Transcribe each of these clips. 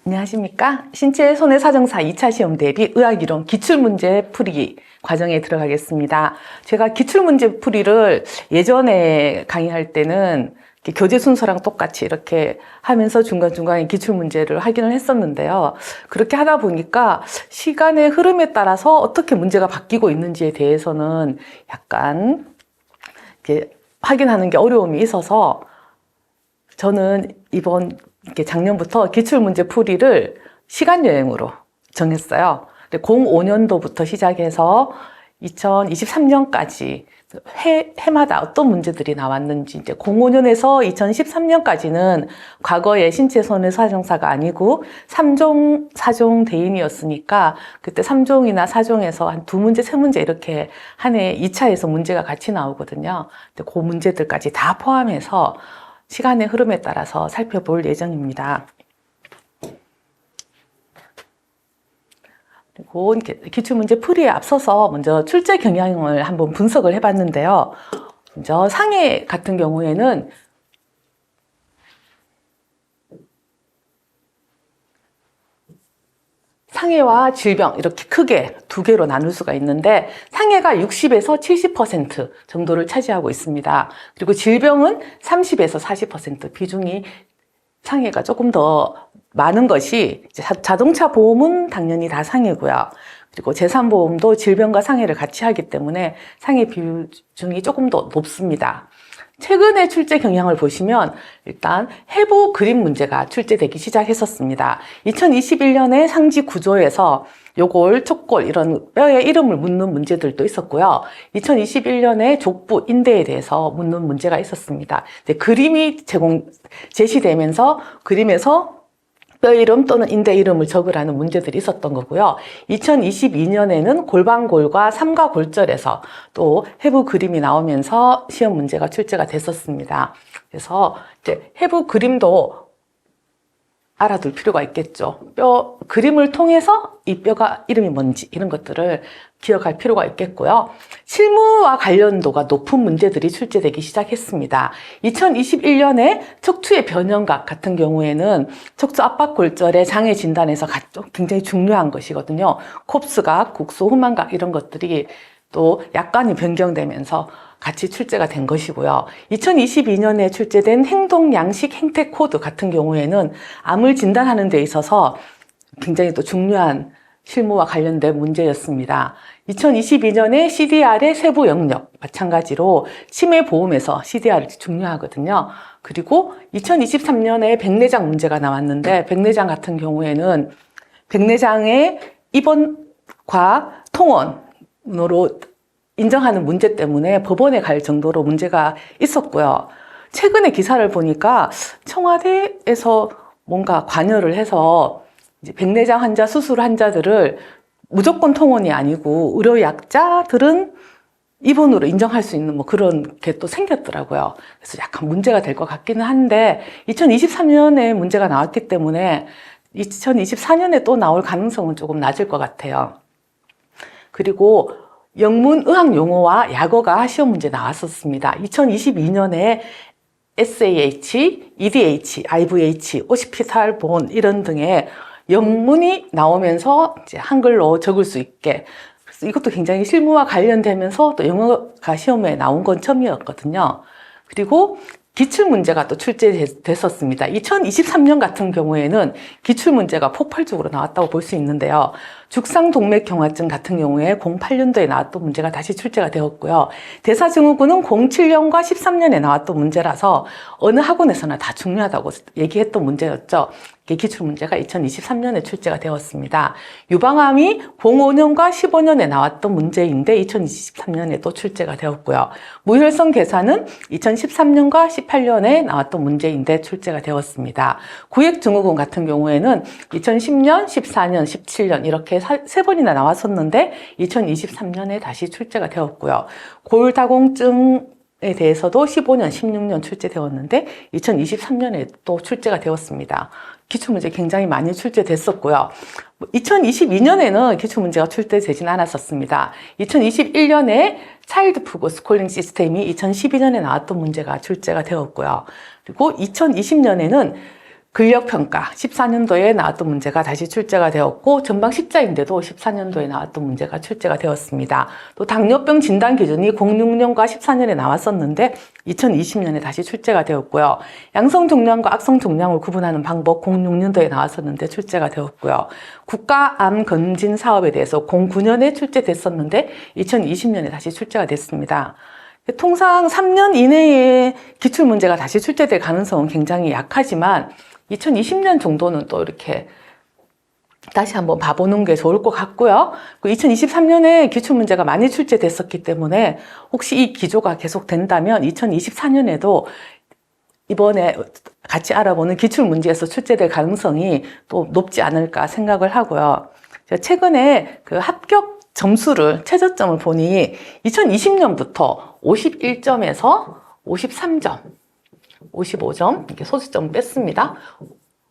안녕하십니까? 신체 손해 사정사 2차 시험 대비 의학이론 기출문제 풀이 과정에 들어가겠습니다. 제가 기출문제 풀이를 예전에 강의할 때는 교재 순서랑 똑같이 이렇게 하면서 중간중간에 기출문제를 확인을 했었는데요. 그렇게 하다 보니까 시간의 흐름에 따라서 어떻게 문제가 바뀌고 있는지에 대해서는 약간 이렇게 확인하는 게 어려움이 있어서 저는 이번 작년부터 기출문제 풀이를 시간여행으로 정했어요. 05년도부터 시작해서 2023년까지 해마다 어떤 문제들이 나왔는지, 이제 05년에서 2013년까지는 과거의 신체 손해 사정사가 아니고 3종, 4종 대인이었으니까 그때 3종이나 4종에서 한 2문제, 3문제 이렇게 한 해 2차에서 문제가 같이 나오거든요. 근데 그 문제들까지 다 포함해서 시간의 흐름에 따라서 살펴볼 예정입니다. 그리고 기출문제 풀이에 앞서서 먼저 출제 경향을 한번 분석을 해봤는데요. 먼저 상해 같은 경우에는 상해와 질병 이렇게 크게 두 개로 나눌 수가 있는데 상해가 60에서 70% 정도를 차지하고 있습니다. 그리고 질병은 30에서 40% 비중이 상해가 조금 더 많은 것이 자동차 보험은 당연히 다 상해고요. 그리고 재산보험도 질병과 상해를 같이 하기 때문에 상해 비중이 조금 더 높습니다. 최근에 출제 경향을 보시면 일단 해부 그림 문제가 출제되기 시작했었습니다. 2021년에 상지 구조에서 요골, 촉골 이런 뼈의 이름을 묻는 문제들도 있었고요. 2021년에 족부, 인대에 대해서 묻는 문제가 있었습니다. 그림이 제시되면서 그림에서 뼈 이름 또는 인대 이름을 적으라는 문제들이 있었던 거고요. 2022년에는 골반골과 삼가골절에서 또 해부 그림이 나오면서 시험 문제가 출제가 됐었습니다. 그래서 이제 해부 그림도 알아둘 필요가 있겠죠. 뼈 그림을 통해서 이 뼈가 이름이 뭔지 이런 것들을 기억할 필요가 있겠고요. 실무와 관련도가 높은 문제들이 출제되기 시작했습니다. 2021년에 척추의 변형각 같은 경우에는 척추 압박골절의 장애 진단에서 굉장히 중요한 것이거든요. 콥스각, 국소, 후만각 이런 것들이 또 약관이 변경되면서 같이 출제가 된 것이고요. 2022년에 출제된 행동양식 행태 코드 같은 경우에는 암을 진단하는 데 있어서 굉장히 또 중요한 실무와 관련된 문제였습니다. 2022년에 CDR의 세부 영역 마찬가지로 치매보험에서 CDR이 중요하거든요. 그리고 2023년에 백내장 문제가 나왔는데 백내장 같은 경우에는 백내장의 입원과 통원으로 인정하는 문제 때문에 법원에 갈 정도로 문제가 있었고요. 최근에 기사를 보니까 청와대에서 뭔가 관여를 해서 이제 백내장 환자, 수술 환자들을 무조건 통원이 아니고 의료약자들은 입원으로 인정할 수 있는 뭐 그런 게 또 생겼더라고요. 그래서 약간 문제가 될 것 같기는 한데 2023년에 문제가 나왔기 때문에 2024년에 또 나올 가능성은 조금 낮을 것 같아요. 그리고 영문 의학 용어와 약어가 시험 문제 나왔었습니다. 2022년에 SAH, EDH, IVH, 오시피탈 본 이런 등의 영문이 나오면서 이제 한글로 적을 수 있게, 그래서 이것도 굉장히 실무와 관련되면서 또 영어가 시험에 나온 건 처음이었거든요. 그리고 기출문제가 또 출제됐었습니다. 2023년 같은 경우에는 기출문제가 폭발적으로 나왔다고 볼 수 있는데요. 죽상동맥경화증 같은 경우에 08년도에 나왔던 문제가 다시 출제가 되었고요. 대사증후군은 07년과 13년에 나왔던 문제라서 어느 학원에서나 다 중요하다고 얘기했던 문제였죠. 이게 기출문제가 2023년에 출제가 되었습니다. 유방암이 05년과 15년에 나왔던 문제인데 2023년에 또 출제가 되었고요. 무혈성 계산은 2013년과 18년에 나왔던 문제인데 출제가 되었습니다. 구획증후군 같은 경우에는 2010년, 14년, 17년 이렇게 세 번이나 나왔었는데 2023년에 다시 출제가 되었고요. 골다공증에 대해서도 15년, 16년 출제되었는데 2023년에 또 출제가 되었습니다. 기출문제 굉장히 많이 출제됐었고요. 2022년에는 기출문제가 출제되진 않았었습니다. 2021년에 차일드 푸고 스코링 시스템이 2012년에 나왔던 문제가 출제가 되었고요. 그리고 2020년에는 근력평가 14년도에 나왔던 문제가 다시 출제가 되었고, 전방 십자인데도 14년도에 나왔던 문제가 출제가 되었습니다. 또 당뇨병 진단 기준이 06년과 14년에 나왔었는데 2020년에 다시 출제가 되었고요. 양성 종양과 악성 종양을 구분하는 방법 06년도에 나왔었는데 출제가 되었고요. 국가암 검진 사업에 대해서 09년에 출제됐었는데 2020년에 다시 출제가 됐습니다. 통상 3년 이내에 기출문제가 다시 출제될 가능성은 굉장히 약하지만 2020년 정도는 또 이렇게 다시 한번 봐보는 게 좋을 것 같고요. 2023년에 기출문제가 많이 출제됐었기 때문에 혹시 이 기조가 계속된다면 2024년에도 이번에 같이 알아보는 기출문제에서 출제될 가능성이 또 높지 않을까 생각을 하고요. 최근에 그 합격 점수를, 최저점을 보니 2020년부터 51점에서 53점, 55점, 이렇게 소수점 뺐습니다.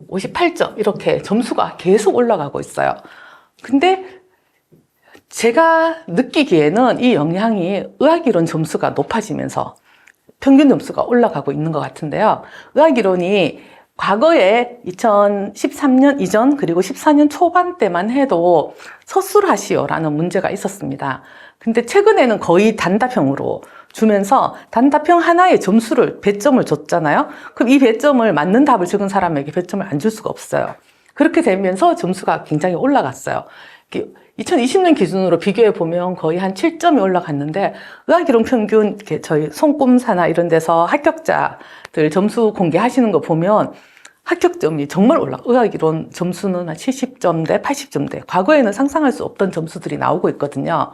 58점, 이렇게 점수가 계속 올라가고 있어요. 근데 제가 느끼기에는 이 영향이 의학이론 점수가 높아지면서 평균 점수가 올라가고 있는 것 같은데요. 의학이론이 과거에 2013년 이전 그리고 14년 초반 때만 해도 서술하시오라는 문제가 있었습니다. 근데 최근에는 거의 단답형으로 주면서 단답형 하나의 점수를 배점을 줬잖아요. 그럼 이 배점을 맞는 답을 적은 사람에게 배점을 안 줄 수가 없어요. 그렇게 되면서 점수가 굉장히 올라갔어요. 2020년 기준으로 비교해 보면 거의 한 7점이 올라갔는데, 의학이론 평균 이렇게 저희 손꼼사나 이런 데서 합격자들 점수 공개하시는 거 보면 합격점이 정말 의학이론 점수는 한 70점대, 80점대. 과거에는 상상할 수 없던 점수들이 나오고 있거든요.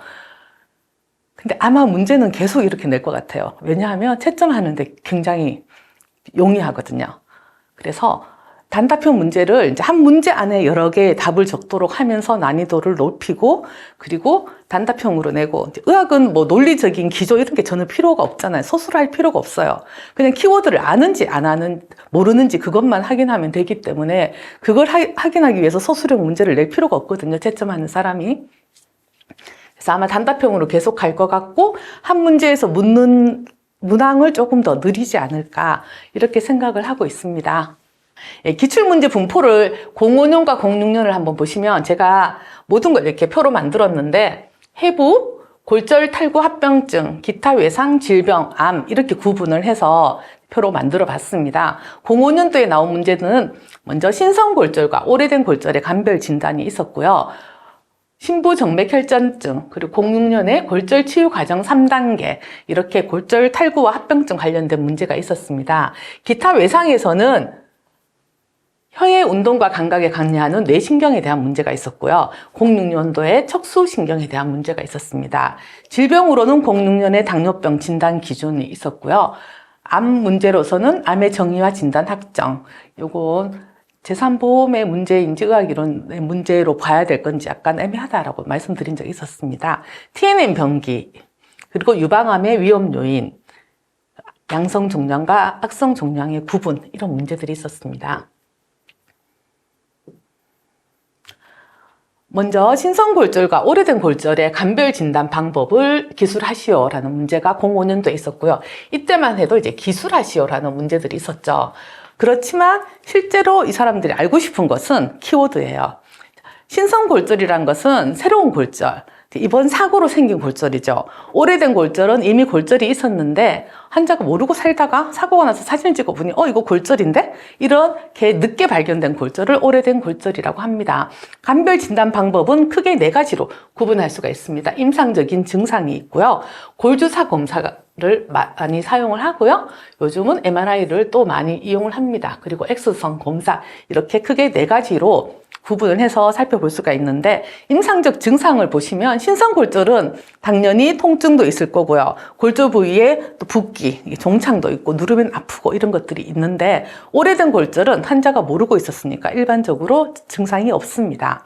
근데 아마 문제는 계속 이렇게 낼 것 같아요. 왜냐하면 채점하는데 굉장히 용이하거든요. 그래서 단답형 문제를 이제 한 문제 안에 여러 개의 답을 적도록 하면서 난이도를 높이고, 그리고 단답형으로 내고, 의학은 뭐 논리적인 기조 이런 게 전혀 필요가 없잖아요. 서술할 필요가 없어요. 그냥 키워드를 아는지 안 아는, 모르는지 그것만 확인하면 되기 때문에 그걸 확인하기 위해서 서술형 문제를 낼 필요가 없거든요. 채점하는 사람이. 그래서 아마 단답형으로 계속 갈 것 같고, 한 문제에서 묻는 문항을 조금 더 느리지 않을까, 이렇게 생각을 하고 있습니다. 기출문제 분포를 05년과 06년을 한번 보시면 제가 모든 걸 이렇게 표로 만들었는데, 해부, 골절 탈구 합병증, 기타 외상 질병, 암 이렇게 구분을 해서 표로 만들어 봤습니다. 05년도에 나온 문제는 먼저 신성골절과 오래된 골절의 감별 진단이 있었고요. 신부정맥혈전증, 그리고 06년에 골절 치유 과정 3단계, 이렇게 골절 탈구와 합병증 관련된 문제가 있었습니다. 기타 외상에서는 혀의 운동과 감각에 관여하는 뇌신경에 대한 문제가 있었고요. 06년도에 척수신경에 대한 문제가 있었습니다. 질병으로는 06년에 당뇨병 진단 기준이 있었고요. 암 문제로서는 암의 정의와 진단 확정, 요건 재산보험의 문제인지 의학이론의 문제로 봐야 될 건지 약간 애매하다라고 말씀드린 적이 있었습니다. TNM 병기, 그리고 유방암의 위험 요인, 양성 종양과 악성 종양의 구분, 이런 문제들이 있었습니다. 먼저 신성골절과 오래된 골절의 감별 진단 방법을 기술하시오라는 문제가 05년도에 있었고요. 이때만 해도 이제 기술하시오라는 문제들이 있었죠. 그렇지만 실제로 이 사람들이 알고 싶은 것은 키워드예요. 신성골절이란 것은 새로운 골절, 이번 사고로 생긴 골절이죠. 오래된 골절은 이미 골절이 있었는데 환자가 모르고 살다가 사고가 나서 사진을 찍어보니 이거 골절인데? 이렇게 늦게 발견된 골절을 오래된 골절이라고 합니다. 감별 진단 방법은 크게 4가지로 구분할 수가 있습니다. 임상적인 증상이 있고요. 골주사 검사를 많이 사용을 하고요. 요즘은 MRI를 또 많이 이용을 합니다. 그리고 X선 검사, 이렇게 크게 4가지로 구분을 해서 살펴볼 수가 있는데, 임상적 증상을 보시면 신성골절은 당연히 통증도 있을 거고요. 골절 부위에 또 붓기, 종창도 있고 누르면 아프고 이런 것들이 있는데, 오래된 골절은 환자가 모르고 있었으니까 일반적으로 증상이 없습니다.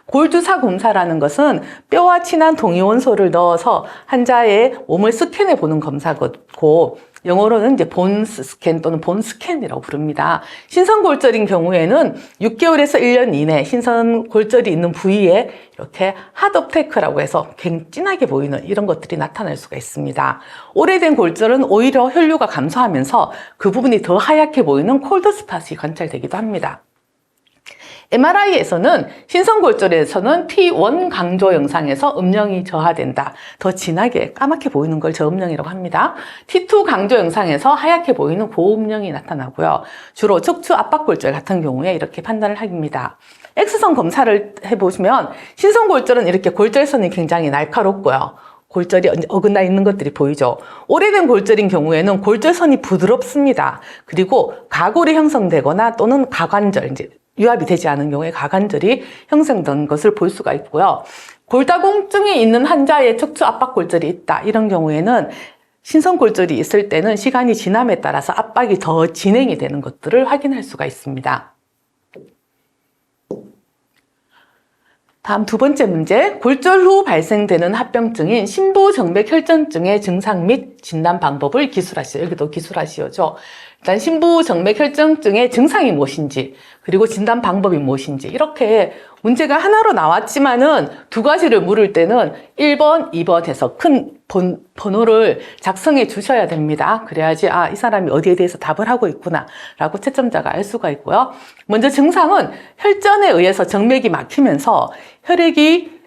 골주사 검사라는 것은 뼈와 친한 동위원소를 넣어서 환자의 몸을 스캔해 보는 검사고, 영어로는 이제 본스 스캔 또는 본 스캔이라고 부릅니다. 신선골절인 경우에는 6개월에서 1년 이내 신선골절이 있는 부위에 이렇게 핫업테크라고 해서 굉장히 진하게 보이는 이런 것들이 나타날 수가 있습니다. 오래된 골절은 오히려 혈류가 감소하면서 그 부분이 더 하얗게 보이는 콜드스팟이 관찰되기도 합니다. MRI에서는 신선골절에서는 T1 강조 영상에서 음영이 저하된다. 더 진하게 까맣게 보이는 걸 저음영이라고 합니다. T2 강조 영상에서 하얗게 보이는 고음영이 나타나고요. 주로 척추 압박골절 같은 경우에 이렇게 판단을 합니다. X선 검사를 해보시면 신선골절은 이렇게 골절선이 굉장히 날카롭고요. 골절이 어긋나 있는 것들이 보이죠. 오래된 골절인 경우에는 골절선이 부드럽습니다. 그리고 가골이 형성되거나 또는 가관절, 이제 유압이 되지 않은 경우에 가관절이 형성된 것을 볼 수가 있고요. 골다공증이 있는 환자의 척추 압박골절이 있다. 이런 경우에는 신선골절이 있을 때는 시간이 지남에 따라서 압박이 더 진행이 되는 것들을 확인할 수가 있습니다. 다음 두 번째 문제, 골절 후 발생되는 합병증인 심부정맥혈전증의 증상 및 진단 방법을 기술하시오. 여기도 기술하시오죠. 일단 심부정맥혈전증의 증상이 무엇인지, 그리고 진단 방법이 무엇인지, 이렇게 문제가 하나로 나왔지만은 두 가지를 물을 때는 1번, 2번 해서 큰 번호를 작성해 주셔야 됩니다. 그래야지 이 사람이 어디에 대해서 답을 하고 있구나 라고 채점자가 알 수가 있고요. 먼저 증상은 혈전에 의해서 정맥이 막히면서 혈액이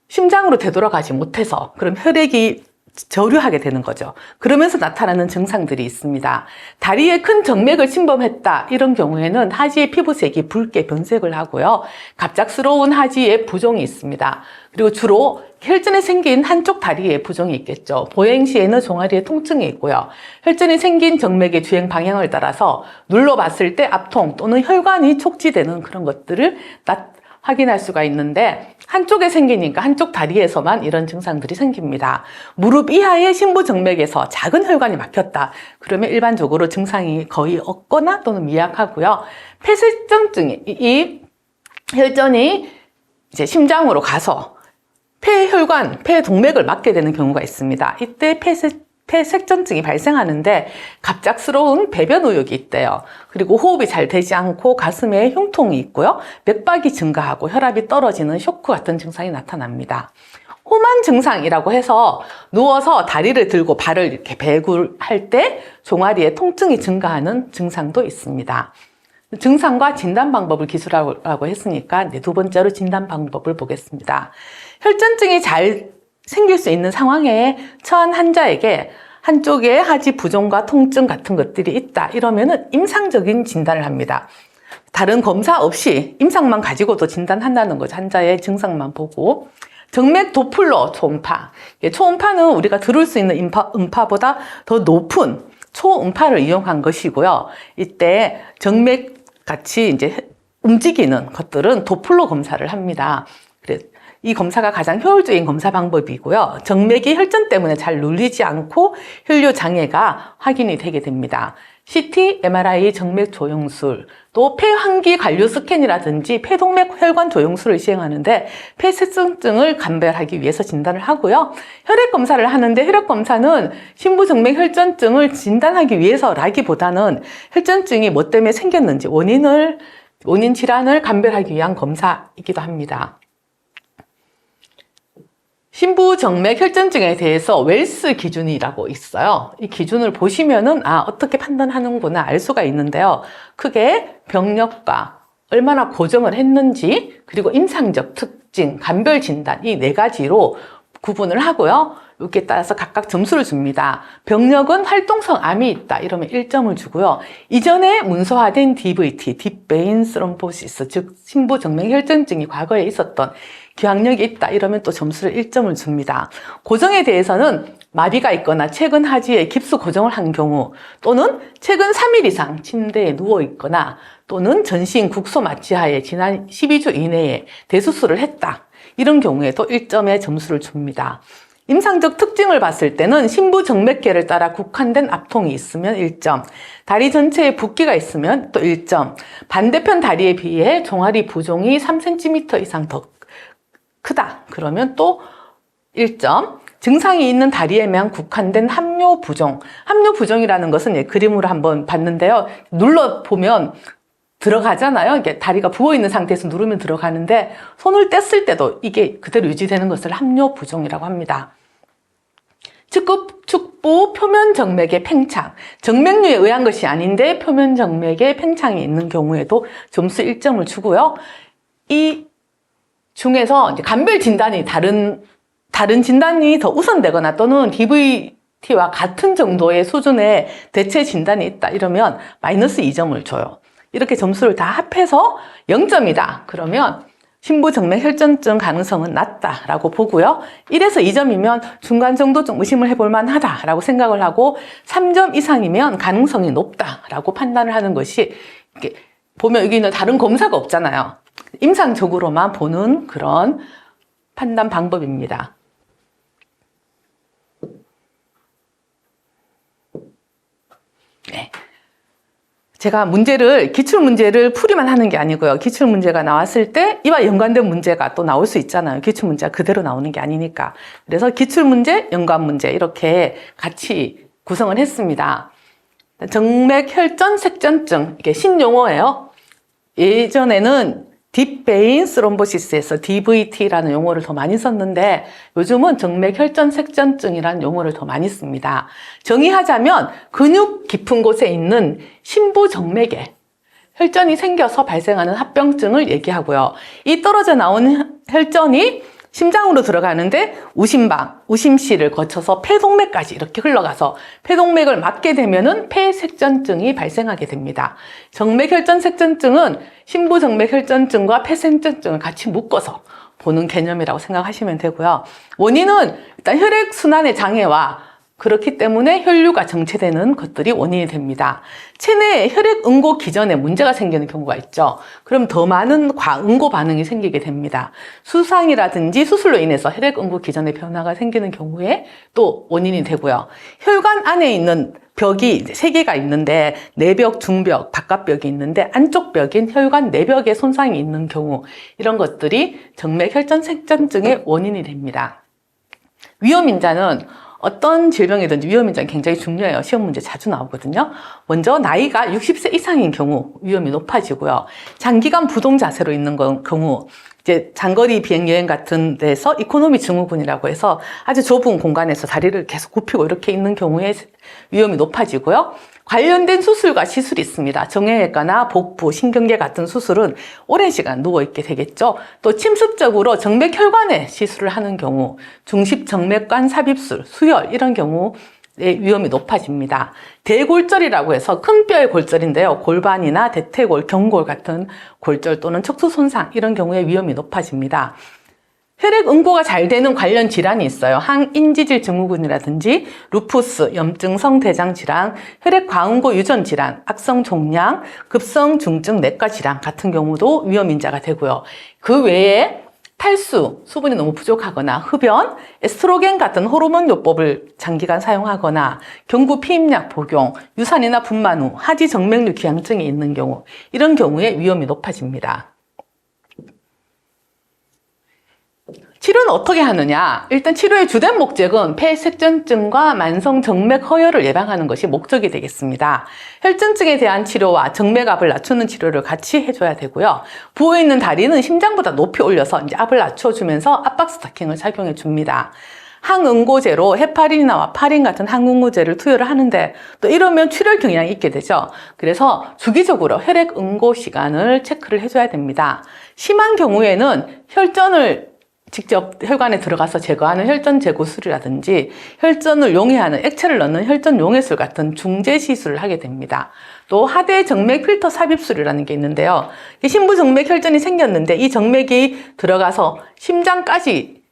심장으로 되돌아가지 못해서, 그럼 혈액이 저류하게 되는 거죠. 그러면서 나타나는 증상들이 있습니다. 다리에 큰 정맥을 침범했다. 이런 경우에는 하지의 피부색이 붉게 변색을 하고요. 갑작스러운 하지에 부종이 있습니다. 그리고 주로 혈전에 생긴 한쪽 다리에 부종이 있겠죠. 보행 시에는 종아리에 통증이 있고요. 혈전이 생긴 정맥의 주행 방향을 따라서 눌러봤을 때 압통 또는 혈관이 촉지되는 그런 것들을 확인할 수가 있는데, 한쪽에 생기니까 한쪽 다리에서만 이런 증상들이 생깁니다. 무릎 이하의 심부정맥에서 작은 혈관이 막혔다. 그러면 일반적으로 증상이 거의 없거나 또는 미약하고요. 폐쇄증증이, 이 혈전이 이제 심장으로 가서 폐혈관, 폐동맥을 막게 되는 경우가 있습니다. 이때 폐색전증이 발생하는데 갑작스러운 배변 우욕이 있대요. 그리고 호흡이 잘 되지 않고 가슴에 흉통이 있고요. 맥박이 증가하고 혈압이 떨어지는 쇼크 같은 증상이 나타납니다. 호만 증상이라고 해서 누워서 다리를 들고 발을 이렇게 배굴할 때 종아리에 통증이 증가하는 증상도 있습니다. 증상과 진단 방법을 기술하라고 했으니까 두 번째로 진단 방법을 보겠습니다. 혈전증이 잘 생길 수 있는 상황에 처한 환자에게 한쪽에 하지 부종과 통증 같은 것들이 있다. 이러면은 임상적인 진단을 합니다. 다른 검사 없이 임상만 가지고도 진단한다는 거죠. 환자의 증상만 보고. 정맥 도플러 초음파. 초음파는 우리가 들을 수 있는 음파보다 더 높은 초음파를 이용한 것이고요. 이때 정맥 같이 이제 움직이는 것들은 도플러 검사를 합니다. 이 검사가 가장 효율적인 검사 방법이고요. 정맥이 혈전 때문에 잘 눌리지 않고 혈류 장애가 확인이 되게 됩니다. CT, MRI, 정맥 조영술, 또 폐환기 관류 스캔이라든지 폐동맥 혈관 조영술을 시행하는데 폐쇄증증을 감별하기 위해서 진단을 하고요. 혈액 검사를 하는데 혈액 검사는 심부정맥 혈전증을 진단하기 위해서라기보다는 혈전증이 뭐 때문에 생겼는지 원인 질환을 감별하기 위한 검사이기도 합니다. 심부정맥 혈전증에 대해서 웰스 기준이라고 있어요. 이 기준을 보시면은 어떻게 판단하는구나 알 수가 있는데요. 크게 병력과 얼마나 고정을 했는지, 그리고 임상적 특징, 감별 진단, 이 네 가지로 구분을 하고요. 여기에 따라서 각각 점수를 줍니다. 병력은 활동성 암이 있다. 이러면 1점을 주고요. 이전에 문서화된 DVT, 딥베인 스럼보시스, 즉 심부정맥 혈전증이 과거에 있었던 기억력이 있다. 이러면 또 점수를 1점을 줍니다. 고정에 대해서는 마비가 있거나 최근 하지에 깁스 고정을 한 경우, 또는 최근 3일 이상 침대에 누워 있거나, 또는 전신 국소 마취하에 지난 12주 이내에 대수술을 했다. 이런 경우에도 1점의 점수를 줍니다. 임상적 특징을 봤을 때는 심부정맥계를 따라 국한된 압통이 있으면 1점, 다리 전체에 붓기가 있으면 또 1점, 반대편 다리에 비해 종아리 부종이 3cm 이상 더 크다. 그러면 또 1점. 증상이 있는 다리에만 국한된 함뇨부종. 함뇨부종이라는 것은 그림으로 한번 봤는데요. 눌러보면 들어가잖아요. 이게 다리가 부어있는 상태에서 누르면 들어가는데 손을 뗐을 때도 이게 그대로 유지되는 것을 함뇨부종이라고 합니다. 측부 표면 정맥의 팽창. 정맥류에 의한 것이 아닌데 표면 정맥에 팽창이 있는 경우에도 점수 1점을 주고요. 이 중에서 이제 간별 진단이 다른 진단이 더 우선되거나 또는 DVT와 같은 정도의 수준의 대체 진단이 있다 이러면 마이너스 2점을 줘요. 이렇게 점수를 다 합해서 0점이다. 그러면 심부정맥혈전증 가능성은 낮다라고 보고요. 1에서 2점이면 중간 정도 좀 의심을 해볼 만하다라고 생각을 하고 3점 이상이면 가능성이 높다라고 판단을 하는 것이 이렇게 보면 여기는 다른 검사가 없잖아요. 임상적으로만 보는 그런 판단 방법입니다. 네. 제가 기출문제를 풀이만 하는 게 아니고요. 기출문제가 나왔을 때 이와 연관된 문제가 또 나올 수 있잖아요. 기출문제가 그대로 나오는 게 아니니까. 그래서 기출문제, 연관문제 이렇게 같이 구성을 했습니다. 정맥혈전색전증, 이게 신용어예요. 예전에는 딥베인 스롬보시스에서 DVT라는 용어를 더 많이 썼는데 요즘은 정맥혈전색전증이라는 용어를 더 많이 씁니다. 정의하자면 근육 깊은 곳에 있는 심부정맥에 혈전이 생겨서 발생하는 합병증을 얘기하고요. 이 떨어져 나온 혈전이 심장으로 들어가는데 우심실을 거쳐서 폐동맥까지 이렇게 흘러가서 폐동맥을 막게 되면은 폐색전증이 발생하게 됩니다. 정맥혈전색전증은 심부정맥혈전증과 폐색전증을 같이 묶어서 보는 개념이라고 생각하시면 되고요. 원인은 일단 혈액순환의 장애와 그렇기 때문에 혈류가 정체되는 것들이 원인이 됩니다. 체내에 혈액 응고 기전에 문제가 생기는 경우가 있죠. 그럼 더 많은 과응고 반응이 생기게 됩니다. 수상이라든지 수술로 인해서 혈액 응고 기전에 변화가 생기는 경우에 또 원인이 되고요. 혈관 안에 있는 벽이 3개가 있는데 내벽, 중벽, 바깥벽이 있는데 안쪽 벽인 혈관 내벽에 손상이 있는 경우 이런 것들이 정맥혈전색전증의 원인이 됩니다. 위험인자는 어떤 질병이든지 위험인자는 굉장히 중요해요. 시험 문제 자주 나오거든요. 먼저 나이가 60세 이상인 경우 위험이 높아지고요. 장기간 부동 자세로 있는 경우 이제 장거리 비행 여행 같은 데서 이코노미 증후군이라고 해서 아주 좁은 공간에서 다리를 계속 굽히고 이렇게 있는 경우에 위험이 높아지고요. 관련된 수술과 시술이 있습니다. 정형외과나 복부, 신경계 같은 수술은 오랜 시간 누워있게 되겠죠. 또 침습적으로 정맥혈관에 시술을 하는 경우, 중십정맥관 삽입술, 수혈 이런 경우의 위험이 높아집니다. 대골절이라고 해서 큰 뼈의 골절인데요. 골반이나 대퇴골, 경골 같은 골절 또는 척수 손상 이런 경우에 위험이 높아집니다. 혈액 응고가 잘 되는 관련 질환이 있어요. 항인지질 증후군이라든지 루푸스, 염증성 대장 질환, 혈액 과응고 유전 질환, 악성 종양, 급성 중증 내과 질환 같은 경우도 위험인자가 되고요. 그 외에 탈수, 수분이 너무 부족하거나 흡연, 에스트로겐 같은 호르몬 요법을 장기간 사용하거나 경구 피임약 복용, 유산이나 분만 후 하지 정맥류 기항증이 있는 경우 이런 경우에 위험이 높아집니다. 치료는 어떻게 하느냐? 일단 치료의 주된 목적은 폐색전증과 만성 정맥 허혈을 예방하는 것이 목적이 되겠습니다. 혈전증에 대한 치료와 정맥압을 낮추는 치료를 같이 해줘야 되고요. 부어있는 다리는 심장보다 높이 올려서 이제 압을 낮춰주면서 압박 스타킹을 작용해 줍니다. 항응고제로 헤파린이나 와파린 같은 항응고제를 투여를 하는데 또 이러면 출혈 경향이 있게 되죠. 그래서 주기적으로 혈액 응고 시간을 체크를 해줘야 됩니다. 심한 경우에는 혈전을 직접 혈관에 들어가서 제거하는 혈전 제거술이라든지 혈전을 용해하는 액체를 넣는 혈전 용해술 같은 중재 시술을 하게 됩니다. 또 하대 정맥 필터 삽입술이라는 게 있는데요. 심부 정맥 혈전이 생겼는데 이 정맥이 들어가서 심장까지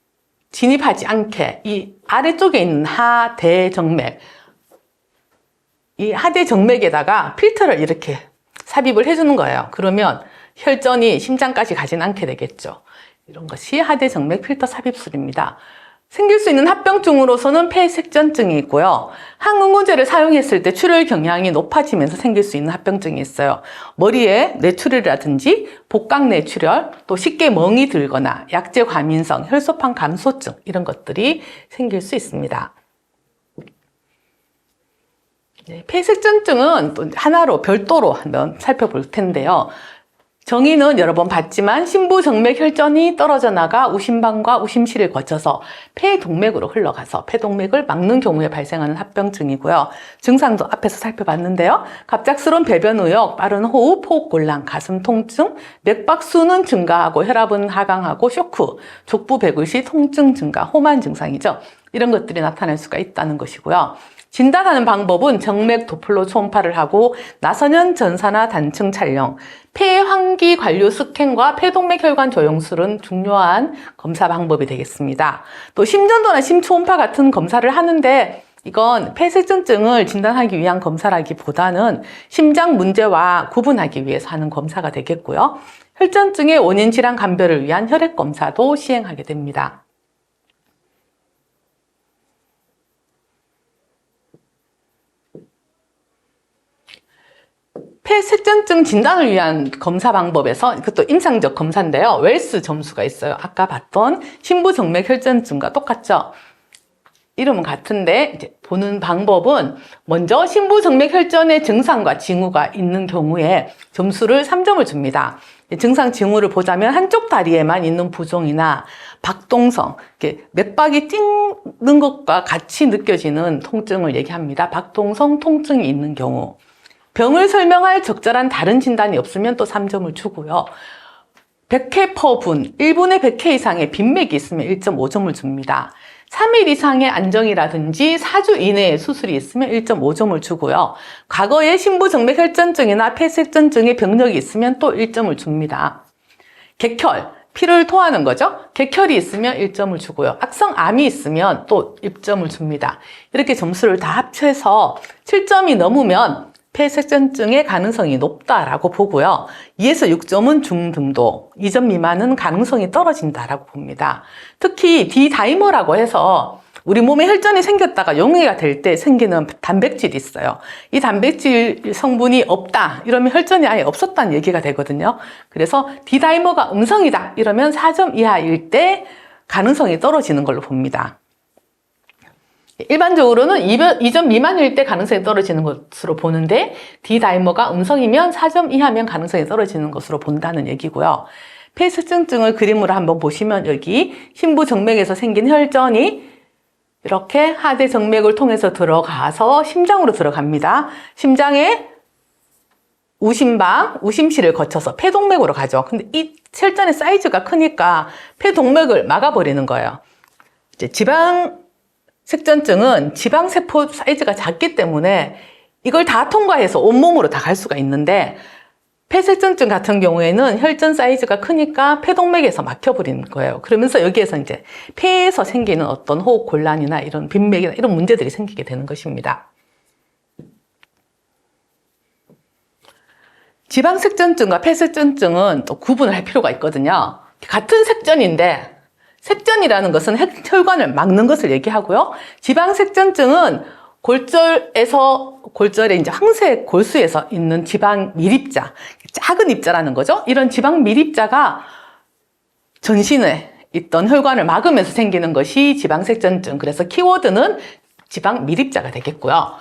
진입하지 않게 이 아래쪽에 있는 하대 정맥, 이 하대 정맥에다가 필터를 이렇게 삽입을 해주는 거예요. 그러면 혈전이 심장까지 가진 않게 되겠죠. 이런 것이 하대 정맥 필터 삽입술입니다. 생길 수 있는 합병증으로서는 폐색전증이 있고요. 항응고제를 사용했을 때 출혈 경향이 높아지면서 생길 수 있는 합병증이 있어요. 머리에 뇌출혈이라든지 복강 뇌출혈, 또 쉽게 멍이 들거나 약제 과민성, 혈소판 감소증 이런 것들이 생길 수 있습니다. 네, 폐색전증은 또 하나로 별도로 한번 살펴볼 텐데요. 정의는 여러 번 봤지만 심부정맥 혈전이 떨어져 나가 우심방과 우심실을 거쳐서 폐동맥으로 흘러가서 폐동맥을 막는 경우에 발생하는 합병증이고요. 증상도 앞에서 살펴봤는데요. 갑작스러운 배변 의욕, 빠른 호흡, 호흡곤란, 가슴 통증, 맥박수는 증가하고 혈압은 하강하고 쇼크, 족부 배굴 시 통증 증가, 호만 증상이죠. 이런 것들이 나타날 수가 있다는 것이고요. 진단하는 방법은 정맥 도플러 초음파를 하고 나선형 전산화 단층 촬영, 폐환기 관료 스캔과 폐동맥 혈관 조영술은 중요한 검사 방법이 되겠습니다. 또 심전도나 심초음파 같은 검사를 하는데 이건 폐색전증을 진단하기 위한 검사라기보다는 심장 문제와 구분하기 위해서 하는 검사가 되겠고요. 혈전증의 원인 질환 감별을 위한 혈액 검사도 시행하게 됩니다. 폐색전증 진단을 위한 검사 방법에서 그것도 임상적 검사인데요. 웰스 점수가 있어요. 아까 봤던 심부정맥 혈전증과 똑같죠. 이름은 같은데 이제 보는 방법은 먼저 심부정맥 혈전의 증상과 징후가 있는 경우에 점수를 3점을 줍니다. 증상 징후를 보자면 한쪽 다리에만 있는 부종이나 박동성, 맥박이 뛰는 것과 같이 느껴지는 통증을 얘기합니다. 박동성 통증이 있는 경우. 병을 설명할 적절한 다른 진단이 없으면 또 3점을 주고요. 100회 퍼분, 1분의 100회 이상의 빈맥이 있으면 1.5점을 줍니다. 3일 이상의 안정이라든지 4주 이내에 수술이 있으면 1.5점을 주고요. 과거에 심부정맥 혈전증이나 폐색전증의 병력이 있으면 또 1점을 줍니다. 객혈, 피를 토하는 거죠. 객혈이 있으면 1점을 주고요. 악성암이 있으면 또 1점을 줍니다. 이렇게 점수를 다 합쳐서 7점이 넘으면 폐색전증의 가능성이 높다라고 보고요. 2에서 6점은 중등도, 2점 미만은 가능성이 떨어진다라고 봅니다. 특히 D다이머라고 해서 우리 몸에 혈전이 생겼다가 용해가 될 때 생기는 단백질이 있어요. 이 단백질 성분이 없다 이러면 혈전이 아예 없었다는 얘기가 되거든요. 그래서 D다이머가 음성이다 이러면 4점 이하일 때 가능성이 떨어지는 걸로 봅니다. 일반적으로는 2점 미만일 때 가능성이 떨어지는 것으로 보는데 D다이머가 음성이면 4점 이하면 가능성이 떨어지는 것으로 본다는 얘기고요. 폐색전증을 그림으로 한번 보시면 여기 심부정맥에서 생긴 혈전이 이렇게 하대 정맥을 통해서 들어가서 심장으로 들어갑니다. 심장에 우심방, 우심실을 거쳐서 폐동맥으로 가죠. 근데 이 혈전의 사이즈가 크니까 폐동맥을 막아버리는 거예요. 이제 지방색전증은 지방세포 사이즈가 작기 때문에 이걸 다 통과해서 온몸으로 다 갈 수가 있는데 폐색전증 같은 경우에는 혈전 사이즈가 크니까 폐동맥에서 막혀버리는 거예요. 그러면서 여기에서 이제 폐에서 생기는 어떤 호흡 곤란이나 이런 빈맥이나 이런 문제들이 생기게 되는 것입니다. 지방색전증과 폐색전증은 또 구분을 할 필요가 있거든요. 같은 색전인데 색전이라는 것은 혈관을 막는 것을 얘기하고요. 지방색전증은 골절의 이제 황색 골수에서 있는 지방 밀입자, 작은 입자라는 거죠. 이런 지방 밀입자가 전신에 있던 혈관을 막으면서 생기는 것이 지방색전증. 그래서 키워드는 지방 밀입자가 되겠고요.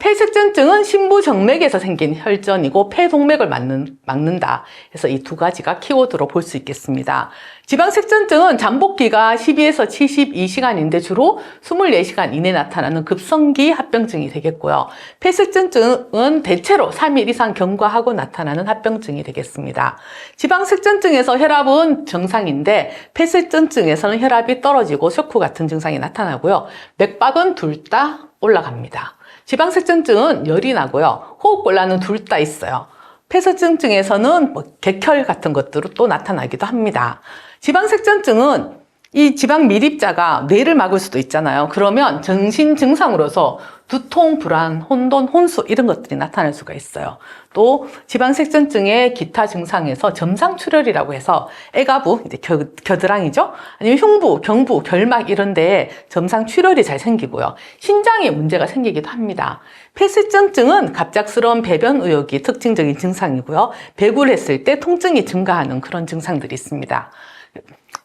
폐색전증은 심부정맥에서 생긴 혈전이고 폐동맥을 막는다. 그래서 이 두 가지가 키워드로 볼 수 있겠습니다. 지방색전증은 잠복기가 12에서 72시간인데 주로 24시간 이내에 나타나는 급성기 합병증이 되겠고요. 폐색전증은 대체로 3일 이상 경과하고 나타나는 합병증이 되겠습니다. 지방색전증에서 혈압은 정상인데 폐색전증에서는 혈압이 떨어지고 쇼크 같은 증상이 나타나고요. 맥박은 둘 다 올라갑니다. 지방색전증은 열이 나고요. 호흡곤란은 둘 다 있어요. 폐색전증에서는 객혈 같은 것들로 또 나타나기도 합니다. 지방색전증은 이 지방 밀입자가 뇌를 막을 수도 있잖아요. 그러면 전신 증상으로서 두통, 불안, 혼돈, 혼수 이런 것들이 나타날 수가 있어요. 또 지방색전증의 기타 증상에서 점상출혈이라고 해서 애가부, 이제 겨드랑이죠. 아니면 흉부, 경부, 결막 이런 데에 점상출혈이 잘 생기고요. 신장에 문제가 생기기도 합니다. 폐색전증은 갑작스러운 배변 의욕이 특징적인 증상이고요. 배구를 했을 때 통증이 증가하는 그런 증상들이 있습니다.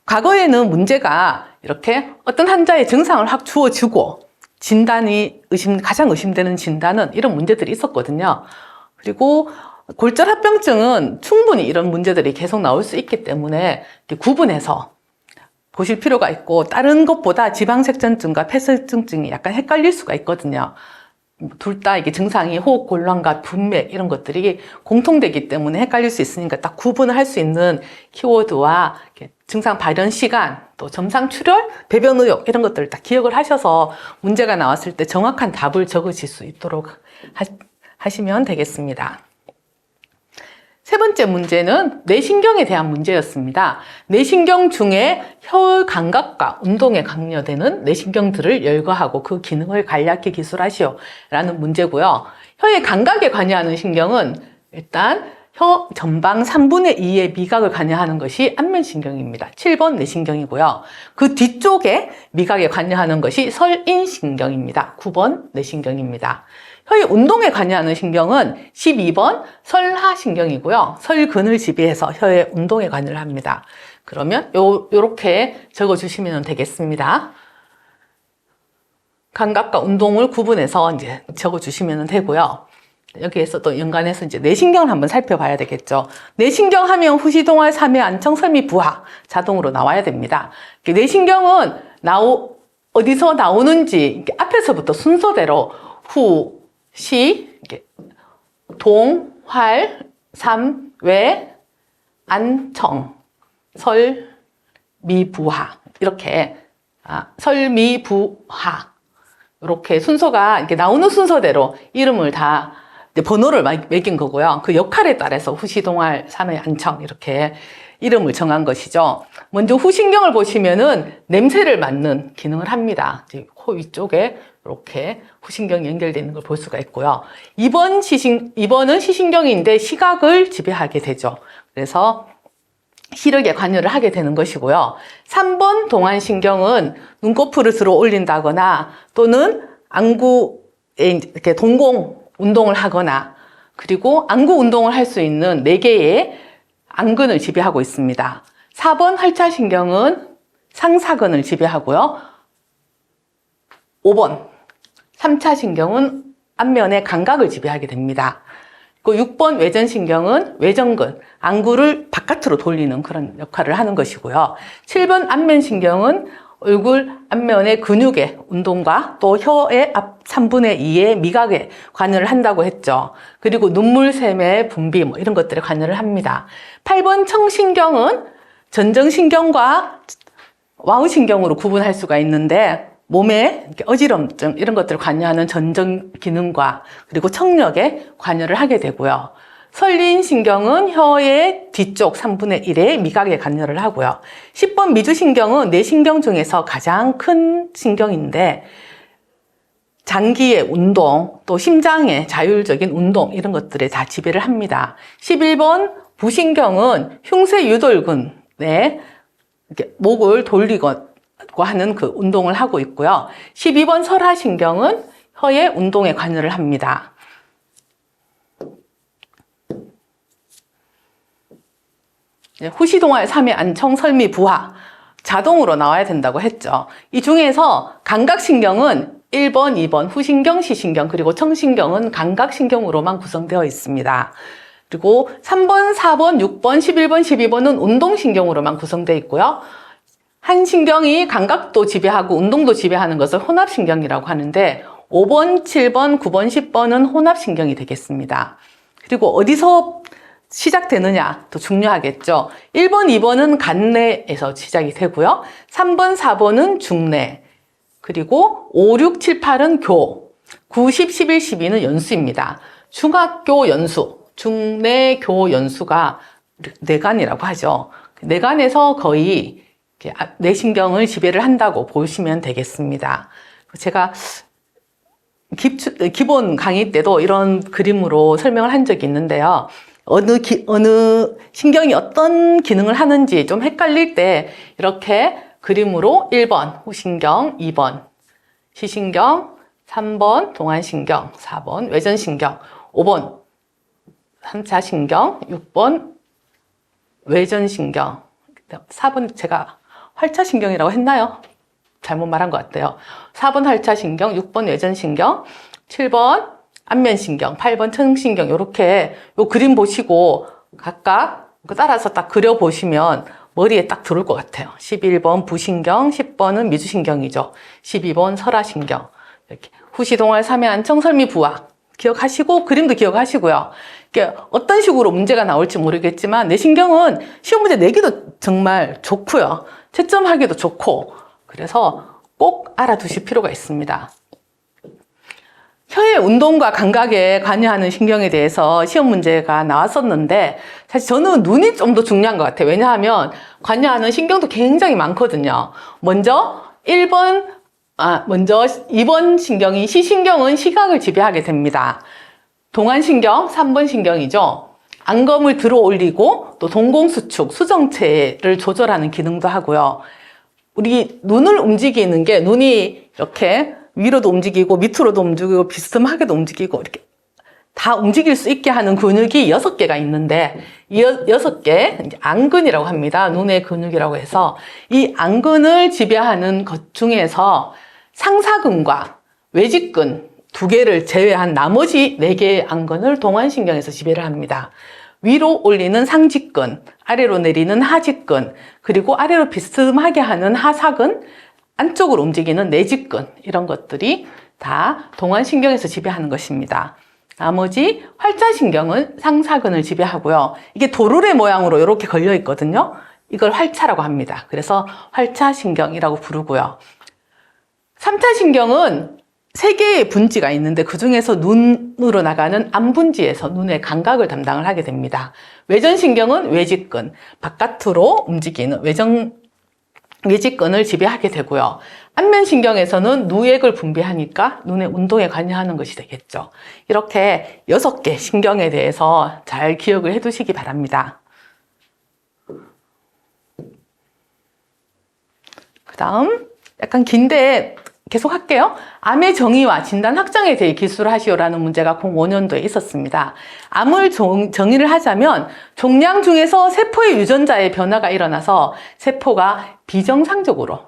과거에는 문제가 이렇게 어떤 환자의 증상을 확 주어주고 진단이 가장 의심되는 진단은 이런 문제들이 있었거든요. 그리고 골절합병증은 충분히 이런 문제들이 계속 나올 수 있기 때문에 구분해서 보실 필요가 있고, 다른 것보다 지방색전증과 폐색전증이 약간 헷갈릴 수가 있거든요. 둘 다 이게 증상이 호흡 곤란과 분맥 이런 것들이 공통되기 때문에 헷갈릴 수 있으니까 딱 구분을 할 수 있는 키워드와 증상 발현 시간, 또 점상 출혈, 배변 의욕 이런 것들을 딱 기억을 하셔서 문제가 나왔을 때 정확한 답을 적으실 수 있도록 하시면 되겠습니다. 세 번째 문제는 뇌신경에 대한 문제였습니다. 뇌신경 중에 혀의 감각과 운동에 강요되는 뇌신경들을 열거하고 그 기능을 간략히 기술하시오 라는 문제고요. 혀의 감각에 관여하는 신경은 일단 혀 전방 3분의 2의 미각을 관여하는 것이 안면신경입니다. 7번 뇌신경이고요. 그 뒤쪽에 미각에 관여하는 것이 설인신경입니다. 9번 뇌신경입니다. 혀의 운동에 관여하는 신경은 12번 설하신경이고요. 설근을 지배해서 혀의 운동에 관여를 합니다. 그러면 요렇게 적어주시면 되겠습니다. 감각과 운동을 구분해서 이제 적어주시면 되고요. 여기에서 또 연관해서 이제 뇌신경을 한번 살펴봐야 되겠죠. 뇌신경 하면 후시동활, 삼회, 안청, 설미, 부하 자동으로 나와야 됩니다. 뇌신경은 어디서 나오는지 앞에서부터 순서대로 후, 시, 동, 활, 삼, 외, 안, 청, 설, 미, 부하 이렇게 설, 미, 부하 이렇게 순서가 이렇게 나오는 순서대로 이름을 다 번호를 매긴 거고요. 그 역할에 따라서 후시, 동활, 삼회, 안청 이렇게 이름을 정한 것이죠. 먼저 후신경을 보시면은 냄새를 맡는 기능을 합니다. 코 위쪽에 이렇게 후신경이 연결되어 있는 걸 볼 수가 있고요. 2번은 시신경인데 시각을 지배하게 되죠. 그래서 시력에 관여를 하게 되는 것이고요. 3번 동안신경은 눈꺼풀을 들어 올린다거나 또는 안구에 이렇게 동공 운동을 하거나 그리고 안구 운동을 할 수 있는 4개의 안근을 지배하고 있습니다. 4번 활차신경은 상사근을 지배하고요. 5번 3차신경은 안면의 감각을 지배하게 됩니다. 그리고 6번 외전신경은 외전근, 안구를 바깥으로 돌리는 그런 역할을 하는 것이고요. 7번 안면신경은 얼굴 안면의 근육의 운동과 또 혀의 앞 3분의 2의 미각에 관여를 한다고 했죠. 그리고 눈물샘의 분비 이런 것들에 관여를 합니다. 8번 청신경은 전정신경과 와우신경으로 구분할 수가 있는데 몸의 어지럼증 이런 것들을 관여하는 전정 기능과 그리고 청력에 관여를 하게 되고요. 설린신경은 혀의 뒤쪽 3분의 1의 미각에 관여를 하고요. 10번 미주신경은 뇌신경 중에서 가장 큰 신경인데 장기의 운동, 또 심장의 자율적인 운동 이런 것들에 다 지배를 합니다. 11번 부신경은 흉쇄유돌근에 목을 돌리고 하는 그 운동을 하고 있고요. 12번 설하신경은 혀의 운동에 관여를 합니다. 후시동활, 삼회, 안청, 설미, 부하 자동으로 나와야 된다고 했죠. 이 중에서 감각신경은 1번, 2번 후신경, 시신경 그리고 청신경은 감각신경으로만 구성되어 있습니다. 그리고 3번, 4번, 6번, 11번, 12번은 운동신경으로만 구성되어 있고요. 한 신경이 감각도 지배하고 운동도 지배하는 것을 혼합신경이라고 하는데 5번, 7번, 9번, 10번은 혼합신경이 되겠습니다. 그리고 어디서 시작되느냐 또 중요하겠죠. 1번, 2번은 간내에서 시작이 되고요. 3번, 4번은 중내, 그리고 5, 6, 7, 8은 교, 9, 10, 11, 12는 연수입니다. 중학교 연수, 중내 교 연수가 뇌간이라고 하죠. 뇌간에서 거의 뇌신경을 지배를 한다고 보시면 되겠습니다. 제가 기본 강의 때도 이런 그림으로 설명을 한 적이 있는데요. 어느 신경이 어떤 기능을 하는지 좀 헷갈릴 때 이렇게 그림으로 1번 후신경, 2번 시신경, 3번 동안신경, 4번 외전신경, 5번 3차 신경, 6번 외전신경, 4번 제가 활차신경이라고 했나요? 잘못 말한 것 같아요. 4번 활차신경, 6번 외전신경, 7번 안면신경, 8번 청신경 이렇게 요 그림 보시고 각각 따라서 딱 그려보시면 머리에 딱 들어올 것 같아요. 11번 부신경, 10번은 미주신경이죠. 12번 설화신경. 이렇게 후시동활, 삼해안청, 설미부화 기억하시고 그림도 기억하시고요. 이게 어떤 식으로 문제가 나올지 모르겠지만 뇌신경은 시험 문제 내기도 정말 좋고요. 채점하기도 좋고 그래서 꼭 알아두실 필요가 있습니다. 혀의 운동과 감각에 관여하는 신경에 대해서 시험 문제가 나왔었는데 사실 저는 눈이 좀 더 중요한 것 같아요. 왜냐하면 관여하는 신경도 굉장히 많거든요. 먼저 2번 신경인 시신경은 시각을 지배하게 됩니다. 동안신경 3번 신경이죠. 안검을 들어 올리고 또 동공수축, 수정체를 조절하는 기능도 하고요. 우리 눈을 움직이는 게 눈이 이렇게 위로도 움직이고 밑으로도 움직이고 비스듬하게도 움직이고 이렇게 다 움직일 수 있게 하는 근육이 6개가 있는데 이 6개 안근이라고 합니다. 눈의 근육이라고 해서 이 안근을 지배하는 것 중에서 상사근과 외직근 2개를 제외한 나머지 4개의 안근을 동안신경에서 지배를 합니다. 위로 올리는 상직근, 아래로 내리는 하직근, 그리고 아래로 비스듬하게 하는 하사근, 안쪽으로 움직이는 내직근 이런 것들이 다 동안신경에서 지배하는 것입니다. 나머지 활차신경은 상사근을 지배하고요. 이게 도르래 모양으로 이렇게 걸려 있거든요. 이걸 활차라고 합니다. 그래서 활차신경이라고 부르고요. 3차 신경은 3개의 분지가 있는데 그 중에서 눈으로 나가는 안분지에서 눈의 감각을 담당을 하게 됩니다. 외전신경은 외직근, 바깥으로 움직이는 외직근을 지배하게 되고요. 안면신경에서는 누액을 분비하니까 눈의 운동에 관여하는 것이 되겠죠. 이렇게 6개 신경에 대해서 잘 기억을 해 두시기 바랍니다. 그 다음 약간 긴데 계속 할게요. 암의 정의와 진단 확정에 대해 기술하시오라는 문제가 05년도에 있었습니다. 암을 정의를 하자면 종양 중에서 세포의 유전자의 변화가 일어나서 세포가 비정상적으로,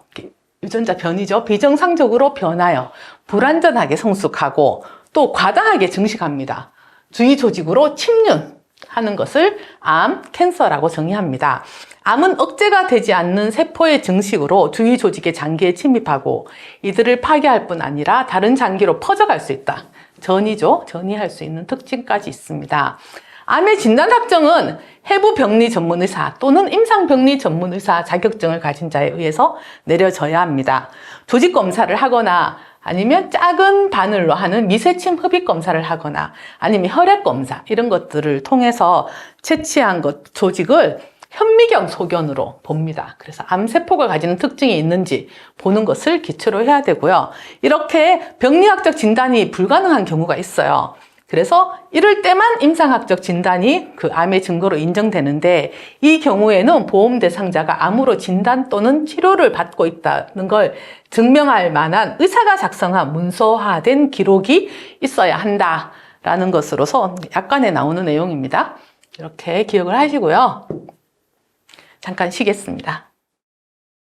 유전자 변이죠. 비정상적으로 변하여 불완전하게 성숙하고 또 과다하게 증식합니다. 주위 조직으로 침륜하는 것을 암, 캔서라고 정의합니다. 암은 억제가 되지 않는 세포의 증식으로 주위 조직의 장기에 침입하고 이들을 파괴할 뿐 아니라 다른 장기로 퍼져갈 수 있다. 전이죠. 전이할 수 있는 특징까지 있습니다. 암의 진단 확정은 해부병리 전문의사 또는 임상병리 전문의사 자격증을 가진 자에 의해서 내려져야 합니다. 조직 검사를 하거나 아니면 작은 바늘로 하는 미세침 흡입 검사를 하거나 아니면 혈액 검사 이런 것들을 통해서 채취한 조직을 현미경 소견으로 봅니다. 그래서 암세포가 가지는 특징이 있는지 보는 것을 기초로 해야 되고요. 이렇게 병리학적 진단이 불가능한 경우가 있어요. 그래서 이럴 때만 임상학적 진단이 그 암의 증거로 인정되는데 이 경우에는 보험 대상자가 암으로 진단 또는 치료를 받고 있다는 걸 증명할 만한 의사가 작성한 문서화된 기록이 있어야 한다라는 것으로서 약관에 나오는 내용입니다. 이렇게 기억을 하시고요. 잠깐 쉬겠습니다.